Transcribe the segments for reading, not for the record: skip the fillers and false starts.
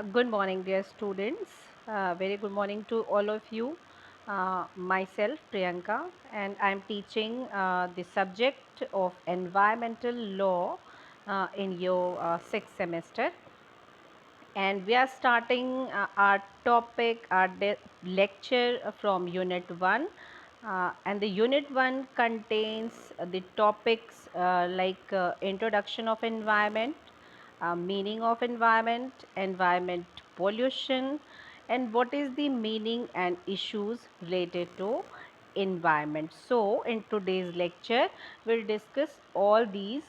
Good morning, dear students. Very good morning to all of you. Myself, Priyanka, and I'm teaching the subject of environmental law in your sixth semester. And we are starting our topic, lecture from Unit 1. And the Unit 1 contains the topics like introduction of environment, meaning of environment, environment pollution, and what is the meaning and issues related to environment. So, in today's lecture, we'll discuss all these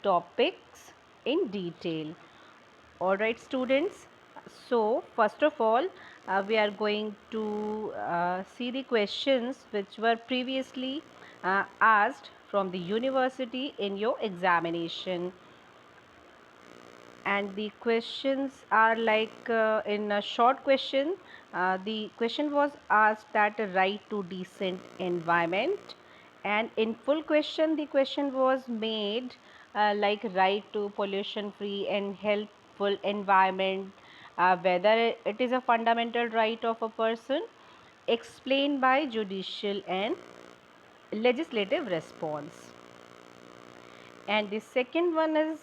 topics in detail. All right, students. So, first of all, we are going to see the questions which were previously asked from the university in your examination. And the questions are like in a short question, the question was asked that a right to decent environment, and in full question, the question was made like right to pollution free and healthful environment, whether it is a fundamental right of a person, explained by judicial and legislative response. And the second one is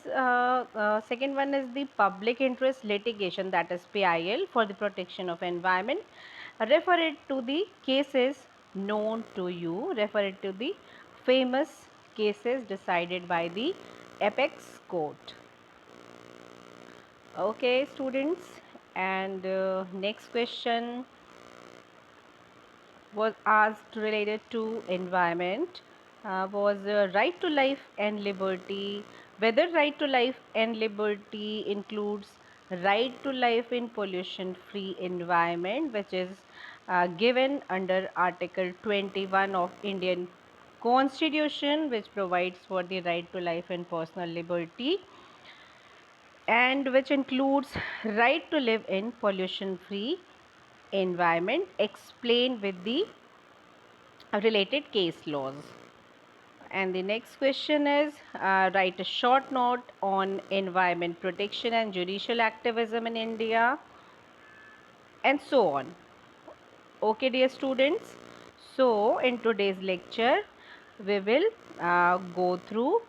the public interest litigation, that is PIL, for the protection of environment. Refer it to the cases known to you. Refer it to the famous cases decided by the apex court. Okay, students. And next question was asked related to environment, was right to life and liberty, whether right to life and liberty includes right to life in pollution free environment, which is given under article 21 of Indian constitution, which provides for the right to life and personal liberty, and which includes right to live in pollution free environment, explained with the related case laws. And the next question is write a short note on environment protection and judicial activism in India, and so on. Okay, dear students. So, in today's lecture, we will go through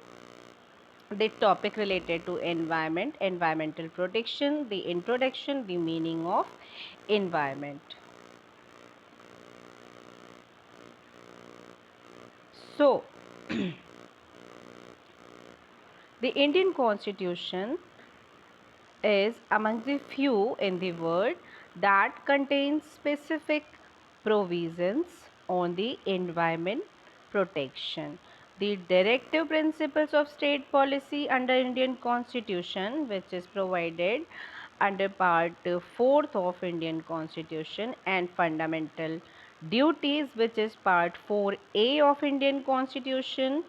the topic related to environment, environmental protection, the introduction, the meaning of environment. So, the Indian Constitution is among the few in the world that contains specific provisions on the environment protection. The directive principles of state policy under Indian Constitution, which is provided under part 4th of Indian Constitution, and fundamental duties, which is part 4A of Indian Constitution,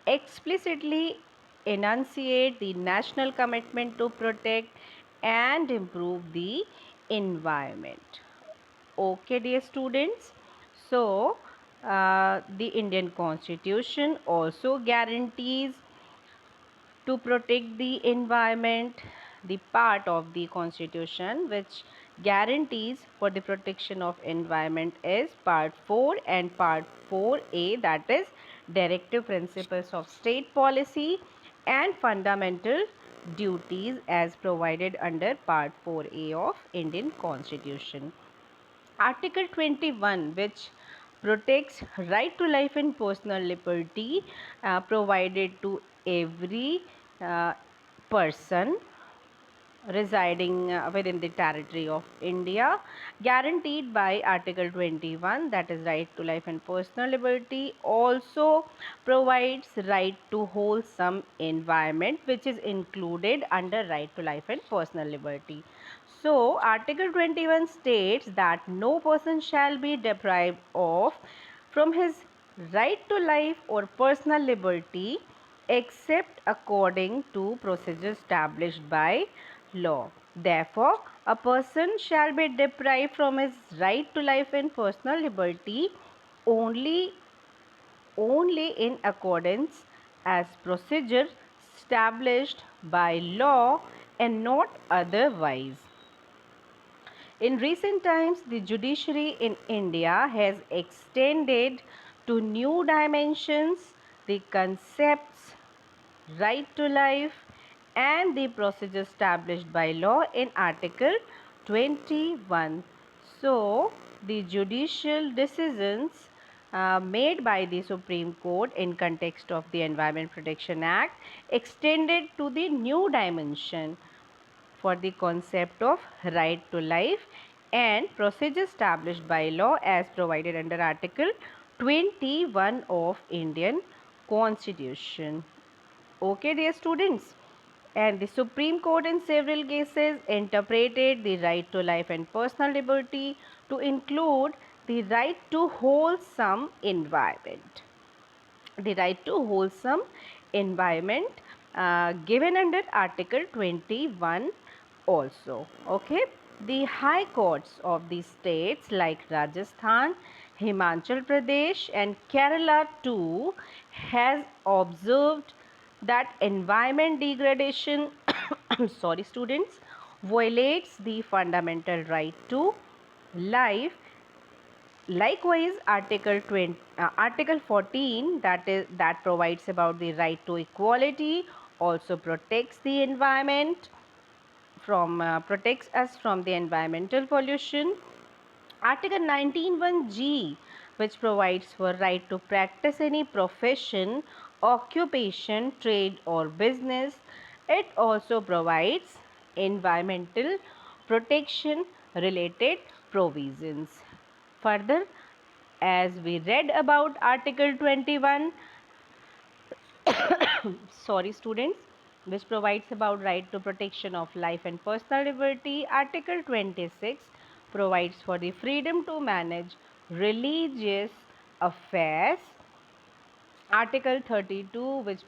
explicitly enunciate the national commitment to protect and improve the environment. Okay, dear students. So, the Indian Constitution also guarantees to protect the environment. The part of the Constitution which guarantees for the protection of environment is part 4 and part 4A, that is directive principles of state policy and fundamental duties as provided under part 4A of Indian Constitution. Article 21, which protects right to life and personal liberty, provided to every uh, person residing within the territory of India, guaranteed by Article 21, that is right to life and personal liberty, also provides right to wholesome environment, which is included under right to life and personal liberty. So, Article 21 states that no person shall be deprived of from his right to life or personal liberty except according to procedures established by law. Therefore, a person shall be deprived from his right to life and personal liberty only in accordance as procedure established by law and not otherwise. In recent times, the judiciary in India has extended to new dimensions the concepts right to life and the procedure established by law in Article 21. So, the judicial decisions made by the Supreme Court in context of the Environment Protection Act extended to the new dimension for the concept of right to life and procedure established by law as provided under Article 21 of Indian Constitution. Okay, dear students. And the Supreme Court in several cases interpreted the right to life and personal liberty to include the right to wholesome environment. The right to wholesome environment given under Article 21 also. Okay. The high courts of the states like Rajasthan, Himachal Pradesh and Kerala too has observed that environment degradation sorry students violates the fundamental right to life. Likewise, Article 14 that provides about the right to equality also protects the environment protects us from the environmental pollution. Article 19(1)(g), which provides for right to practice any profession, occupation, trade or business. It also provides environmental protection related provisions. Further, as we read about Article 21, sorry students, which provides about right to protection of life and personal liberty, Article 26 provides for the freedom to manage religious affairs. Article 32, which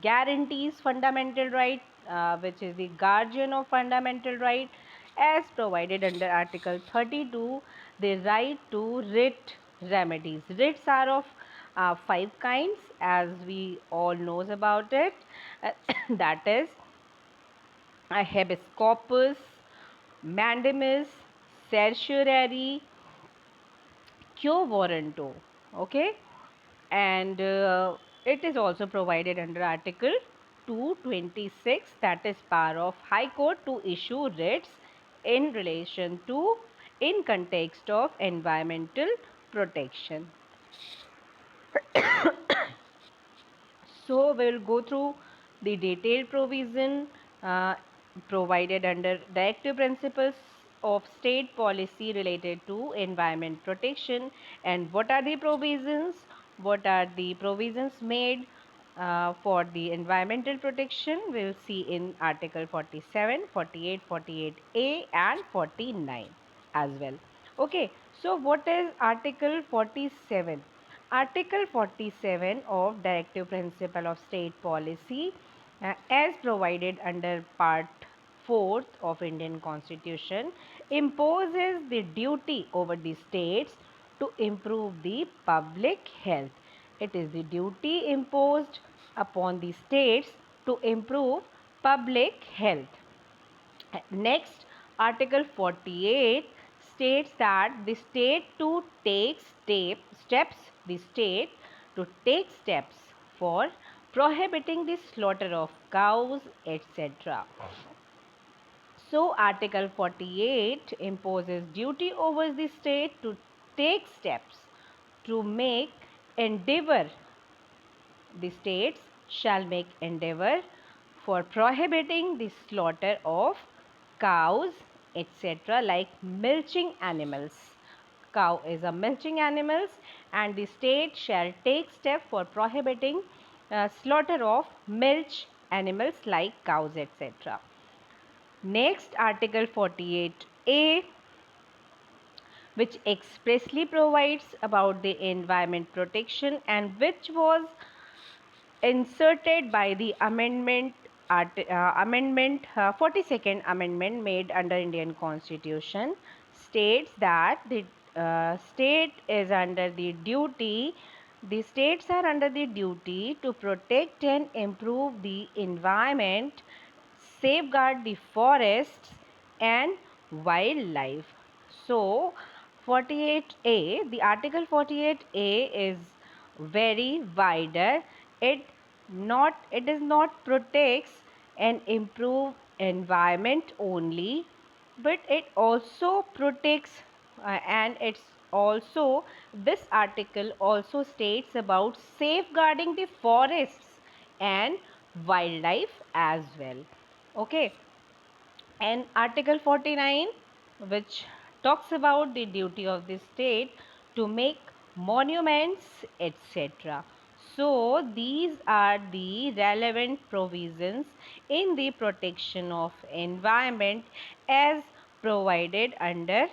guarantees fundamental right, which is the guardian of fundamental right, as provided under Article 32, the right to writ remedies. Writs are of five kinds, as we all knows about it. That is habeas corpus, mandamus, certiorari, quo warranto. Okay, and it is also provided under Article 226, that is power of High Court to issue writs in relation to in context of environmental protection. So we will go through the detailed provision uh, provided under directive principles of state policy related to environment protection, and what are the provisions, what are the provisions made for the environmental protection. We will see in Article 47, 48, 48A and 49 as well. Okay, so what is Article 47? Article 47 of Directive Principle of State Policy as provided under Part 4th of Indian Constitution imposes the duty over the states to improve the public health. It is the duty imposed upon the states to improve public health. Next, Article 48 states that the state to take steps for prohibiting the slaughter of cows, etc. So, Article 48 imposes duty over the state to take steps to make endeavor the states shall make endeavor for prohibiting the slaughter of cows, etc., like milching animals. Cow is a milching animals, and the state shall take step for prohibiting slaughter of milch animals like cows, etc. Next, Article 48A, which expressly provides about the environment protection and which was inserted by the amendment 42nd amendment made under Indian Constitution, states that the states are under the duty to protect and improve the environment, safeguard the forests and wildlife. So 48A, the article 48A is very wider. It is not protects and improve environment only, but it also protects and it's also this article also states about safeguarding the forests and wildlife as well. Okay, and Article 49, which talks about the duty of the state to make monuments, etc. So, these are the relevant provisions in the protection of environment as provided under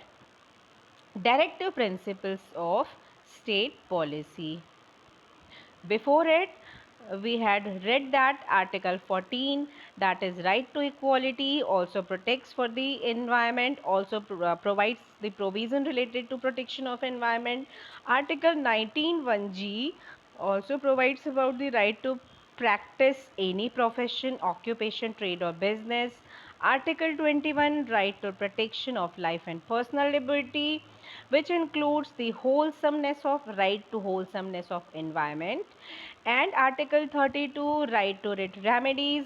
directive principles of state policy. Before it, we had read that Article 14, that is right to equality, also protects for the environment, also provides the provision related to protection of environment. Article 19 1G also provides about the right to practice any profession, occupation, trade or business. Article 21, right to protection of life and personal liberty, which includes the wholesomeness of right to wholesomeness of environment. And Article 32, right to writ remedies,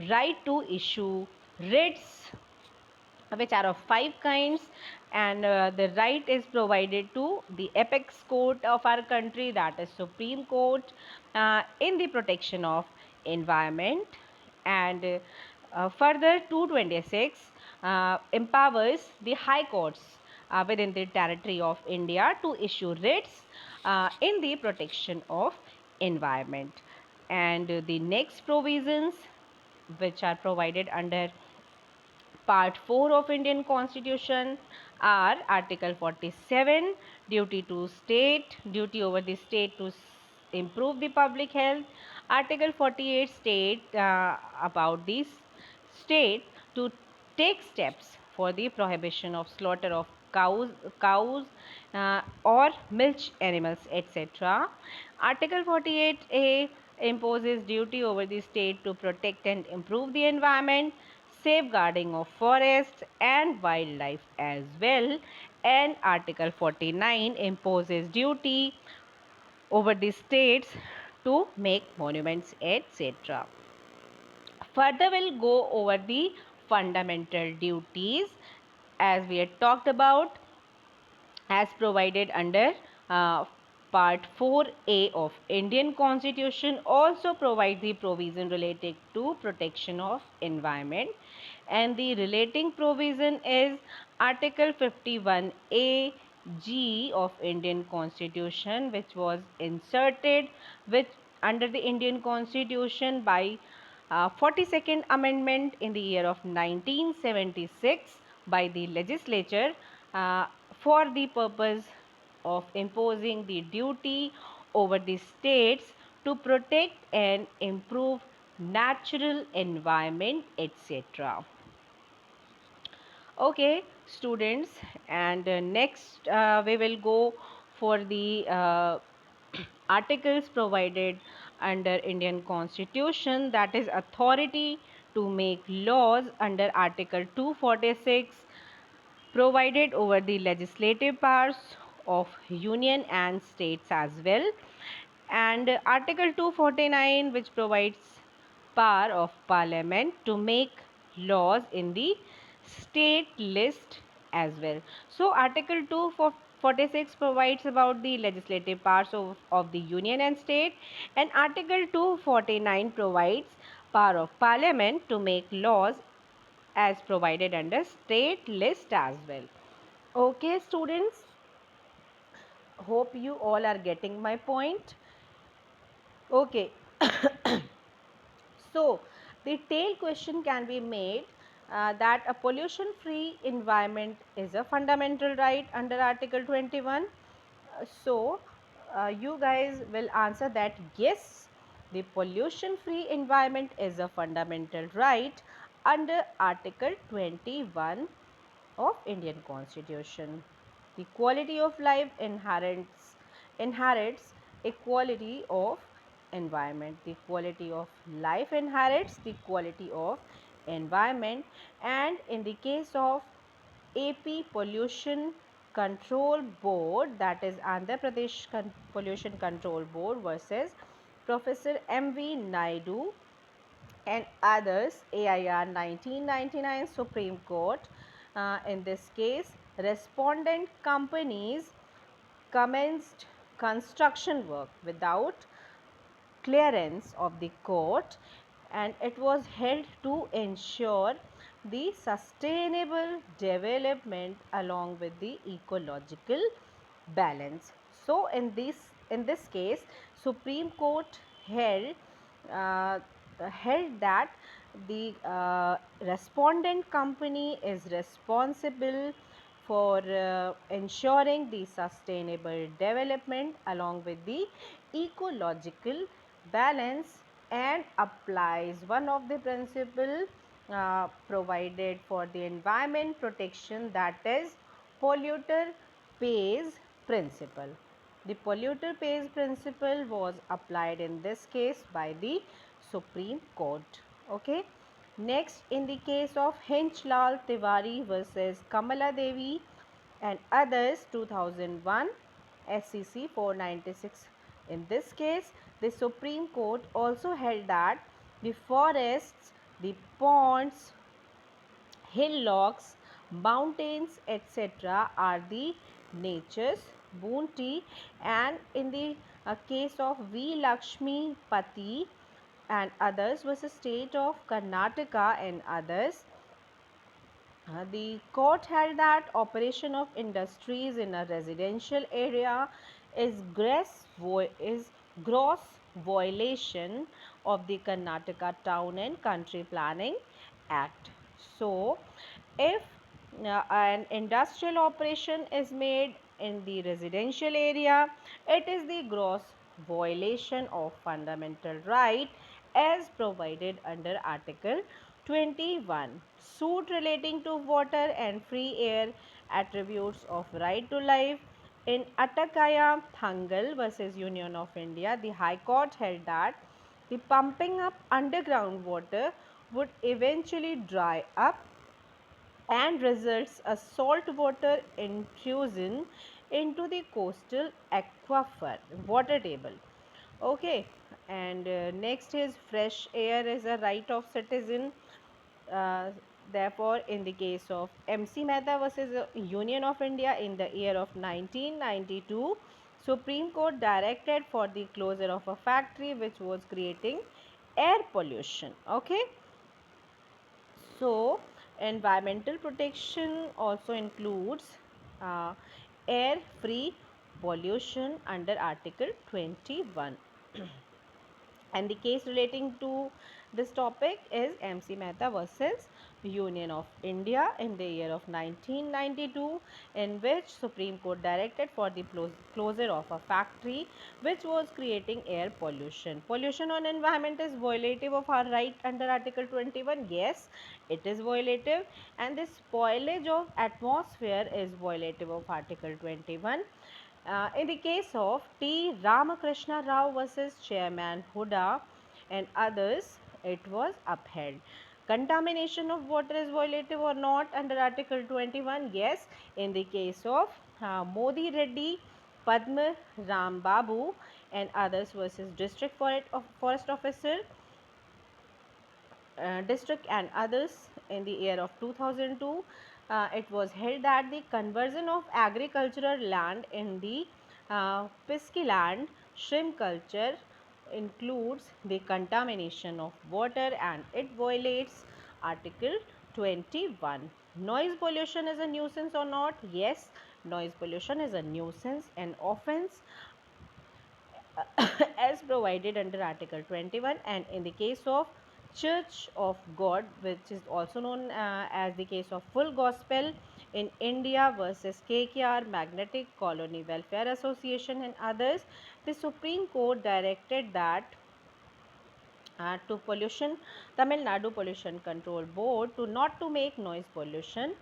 right to issue writs, which are of five kinds, and the right is provided to the apex court of our country, that is Supreme Court, in the protection of environment. And further 226 empowers the high courts within the territory of India to issue writs in the protection of environment. And the next provisions which are provided under Part 4 of Indian Constitution are Article 47, duty over the state to improve the public health. Article 48 state about the state to take steps for the prohibition of slaughter of cows or milch animals, etc. Article 48A imposes duty over the state to protect and improve the environment, safeguarding of forests and wildlife as well. And Article 49 imposes duty over the states to make monuments, etc. Further, we'll go over the fundamental duties as we had talked about as provided under Part 4A of Indian Constitution also provide the provision related to protection of environment, and the relating provision is Article 51A G of Indian Constitution, which was inserted which under the Indian Constitution by 42nd Amendment in the year of 1976 by the legislature uh, for the purpose of imposing the duty over the states to protect and improve natural environment, etc. Okay, students, and next we will go for the articles provided under Indian Constitution, that is authority to make laws under Article 246 provided over the legislative powers of union and states as well, and Article 249 which provides power of parliament to make laws in the state list as well. So Article 246 provides about the legislative powers of the union and state, and Article 249 provides power of parliament to make laws as provided under state list as well. Okay, students, hope you all are getting my point. Okay, so the tail question can be made that a pollution free environment is a fundamental right under Article 21. You guys will answer that yes, the pollution free environment is a fundamental right under Article 21 of Indian Constitution. The quality of life inherits equality of environment. The quality of life inherits the quality of environment, and in the case of AP Pollution Control Board, that is Andhra Pradesh Pollution Control Board versus Professor M.V. Naidu and others, AIR 1999 Supreme Court. In this case, respondent companies commenced construction work without clearance of the court, and it was held to ensure the sustainable development along with the ecological balance. So in this case, Supreme Court uh, held that the respondent company is responsible for ensuring the sustainable development along with the ecological balance, and applies one of the principle provided for the environment protection, that is polluter pays principle. The polluter pays principle was applied in this case by the Supreme Court. Okay. Next, in the case of Hinchlal Tiwari versus Kamala Devi and others, 2001, SCC 496. In this case, the Supreme Court also held that the forests, the ponds, hillocks, mountains, etc. are the nature's bounty, and in the case of V. Lakshmi Pati and others versus state of Karnataka and others, the court held that operation of industries in a residential area is gross violation of the Karnataka Town and Country Planning Act. So, if an industrial operation is made in the residential area, it is the gross violation of fundamental right as provided under Article 21. Suit relating to water and free air attributes of right to life. In Atakaya Thangal versus Union of India, the High Court held that the pumping up underground water would eventually dry up and results a saltwater intrusion into the coastal aquifer water table. Okay, and next is fresh air is a right of citizen. uh, Therefore, in the case of MC Mehta versus Union of India in the year of 1992, Supreme Court directed for the closure of a factory which was creating air pollution. Okay. So, environmental protection also includes uh, air free pollution under Article 21. And the case relating to this topic is MC Mehta versus Union of India in the year of 1992, in which Supreme Court directed for the closure of a factory which was creating air pollution. Pollution on environment is violative of our right under Article 21. Yes, it is violative, and the spoilage of atmosphere is violative of Article 21. In the case of T. Ramakrishna Rao versus Chairman Huda and others, it was upheld. Contamination of water is violative or not under Article 21? Yes. In the case of Modi Reddy, Padma Ram Babu and others versus District Forest Officer, district and others in the year of 2002, it was held that the conversion of agricultural land in the pisky land shrimp culture includes the contamination of water and it violates Article 21. Noise pollution is a nuisance or not? Yes, noise pollution is a nuisance and offense as provided under Article 21, and in the case of Church of God, which is also known as the case of Full Gospel in India versus KKR, Magnetic Colony Welfare Association and others, the Supreme Court directed that to pollution Tamil Nadu Pollution Control Board to not to make noise pollution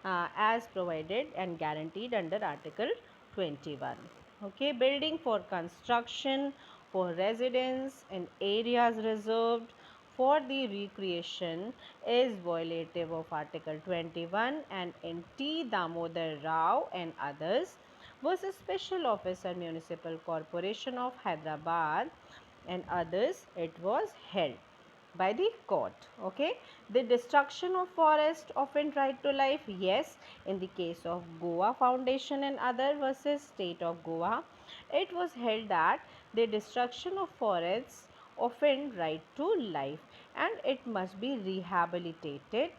as provided and guaranteed under Article 21. Okay, building for construction for residents in areas reserved for the recreation is violative of Article 21, and in T. Damodar Rao and others versus Special Officer Municipal Corporation of Hyderabad and others, it was held by the court. Okay, the destruction of forest offend right to life, yes. In the case of Goa Foundation and other versus State of Goa, it was held that the destruction of forests offend right to life and it must be rehabilitated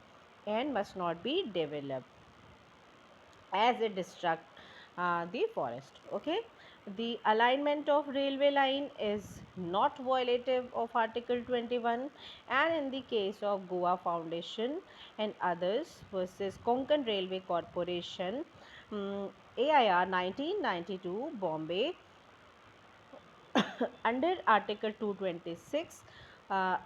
and must not be developed as it destruct the forest. Okay, the alignment of railway line is not violative of Article 21, and in the case of Goa Foundation and others versus Konkan Railway Corporation, AIR 1992 Bombay, under Article 226, a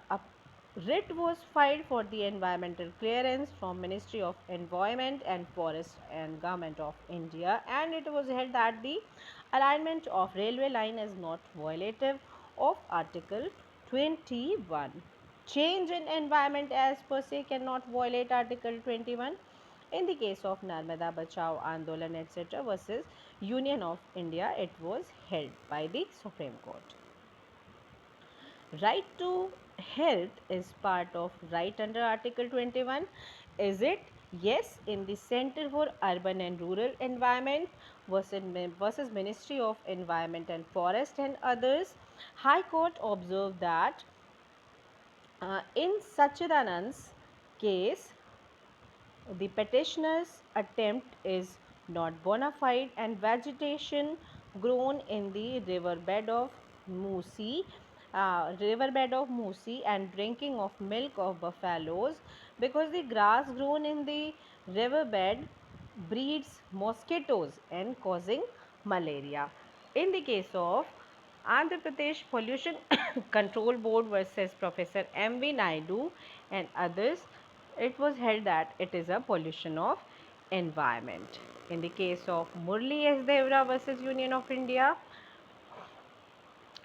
writ was filed for the environmental clearance from Ministry of Environment and Forest and Government of India, and it was held that the alignment of railway line is not violative of Article 21. Change in environment as per se cannot violate Article 21. In the case of Narmada Bachao Andolan etc. versus Union of India, it was held by the Supreme Court. Right to health is part of right under Article 21. Is it? Yes. In the Center for Urban and Rural Environment versus Ministry of Environment and Forest and others, High Court observed that in Sachidanand's case, the petitioner's attempt is not bona fide and vegetation grown in the riverbed of Musi and drinking of milk of buffaloes, because the grass grown in the riverbed breeds mosquitoes and causing malaria. In the case of Andhra Pradesh Pollution Control Board versus Professor M.V. Naidu and others, it was held that it is a pollution of environment. In the case of Murli S. Devra versus Union of India,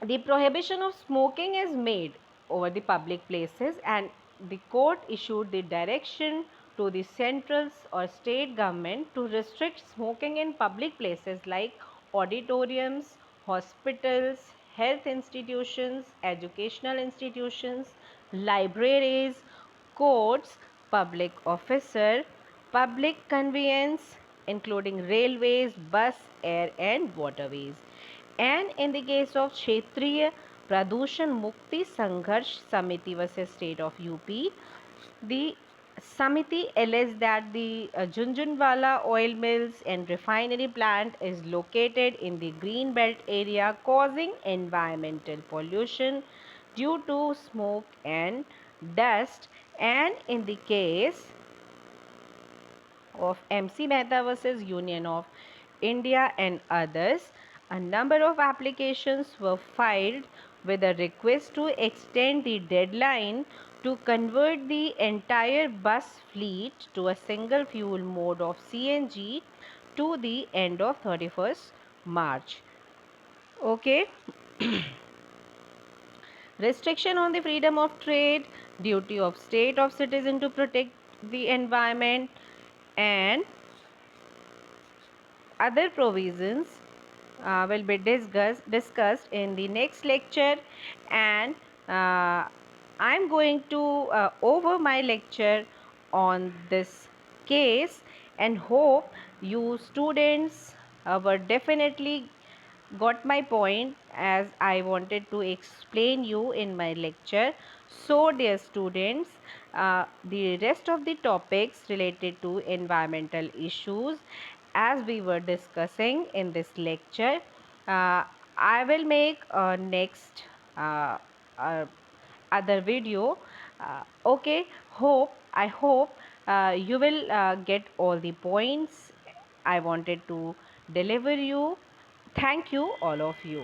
the prohibition of smoking is made over the public places, and the court issued the direction to the central or state government to restrict smoking in public places like auditoriums, hospitals, health institutions, educational institutions, libraries, courts, public officer, public conveyance including railways, bus, air and waterways. And in the case of Kshetriya Pradushan Mukti Sangharsh Samiti versus State of UP, the Samiti alleged that the Junjunwala oil mills and refinery plant is located in the green belt area, causing environmental pollution due to smoke and dust. And in the case of MC Mehta versus Union of India and others, a number of applications were filed with a request to extend the deadline to convert the entire bus fleet to a single fuel mode of CNG to the end of 31st March. Okay. Restriction on the freedom of trade, duty of state of citizen to protect the environment, and other provisions will be discussed in the next lecture, and I am going to over my lecture on this case, and hope you students were definitely got my point as I wanted to explain you in my lecture. So dear students, the rest of the topics related to environmental issues as we were discussing in this lecture, I will make a next uh, other video. Okay, I hope you will get all the points I wanted to deliver you. Thank you all of you.